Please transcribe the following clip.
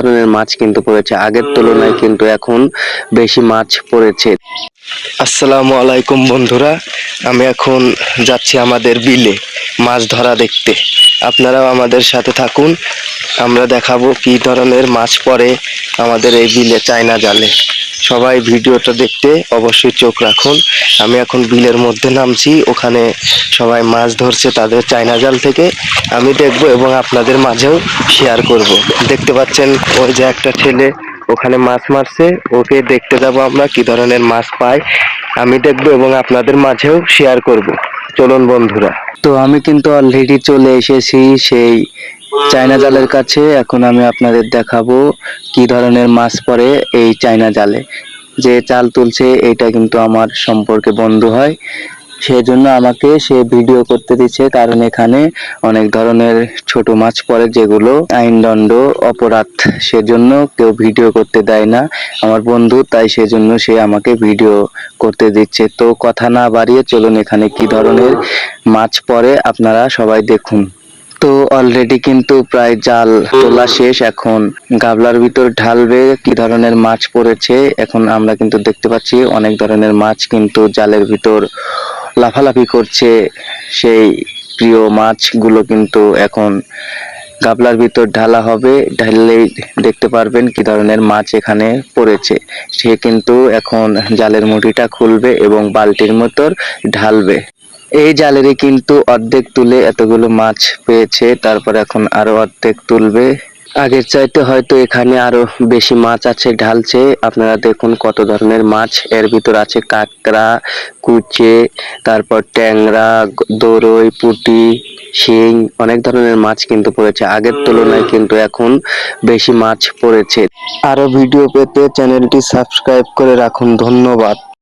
ধরনের মাছ কিন্তু পড়েছে, আগের তুলনায় কিন্তু এখন বেশি মাছ পড়েছে। আসসালামু আলাইকুম বন্ধুরা, আমি এখন যাচ্ছি আমাদের বিলে মাছ ধরা দেখতে। আপনারাও আমাদের সাথে থাকুন, আমরা দেখাবো কি ধরনের মাছ পড়ে আমাদের এই বিলে চায়না জালে। সবাই ভিডিওটা দেখতে অবশ্যই চোখ রাখুন। আমি এখন বিলের মধ্যে নামছি, ওখানে সবাই মাছ ধরছে তাদের চায়না জাল থেকে, আমি দেখবো এবং আপনাদের মাঝেও শেয়ার করব। দেখতে পাচ্ছেন ওই যে একটা ছেলে ওখানে মাছ মারছে, ওকে দেখতে যাব আমরা কি ধরনের মাছ পায়, আমি দেখবো এবং আপনাদের মাঝেও শেয়ার করব। চলুন বন্ধুরা। তো আমি কিন্তু অলরেডি চলে এসেছি সেই চায়না জালের কাছে। এখন আমি আপনাদের দেখাবো কি ধরনের মাছ পড়ে এই চায়না জালে। যে জাল তুলছে এটা কিন্তু আমার সম্পর্কে বন্ধু হয়, সেজন্য আমাকে সে ভিডিও করতে দিচ্ছে, কারণ এখানে অনেক ধরনের ছোট মাছ পড়ে যেগুলো আইনদণ্ড অপরাধ, সেজন্য কেউ ভিডিও করতে দেয় না আমার বন্ধু, তাই সেজন্য সে আমাকে ভিডিও করতে দিচ্ছে। তো কথা না বাড়িয়ে চলুন এখানে কি ধরনের মাছ পড়ে আপনারা সবাই দেখুন। তো অলরেডি কিন্তু প্রায় জাল তোলা শেষ, এখন গাবলার ভিতর ঢালবে কি ধরনের মাছ পড়েছে। এখন আমরা কিন্তু দেখতে পাচ্ছি অনেক ধরনের মাছ কিন্তু জালের ভিতর লাফালাফি করছে, সেই প্রিয় মাছগুলো কিন্তু এখন গাবলার ভিতর ঢালা হবে, ঢাললেই দেখতে পারবেন কি ধরনের মাছ এখানে পড়েছে। সে কিন্তু এখন জালের মুঠিটা খুলবে এবং বালতির মতো ঢালবে। এই জালেরই কিন্তু অর্ধেক তুলে এতগুলো মাছ পেয়েছে, তারপর এখন আরো অর্ধেক তুলবে। আগের চাইতে হয়তো এখানে আরো বেশি মাছ আছে, ঢালছে। আপনারা দেখুন কত ধরনের মাছ এর ভিতর আছে, কাঁকড়া, কুচে, তারপর ট্যাংরা, দোরই, পুঁটি, শিং, অনেক ধরনের মাছ কিন্তু পড়েছে। আগের তুলনায় কিন্তু এখন বেশি মাছ পড়েছে। আরো ভিডিও পেতে চ্যানেলটি সাবস্ক্রাইব করে রাখুন। ধন্যবাদ।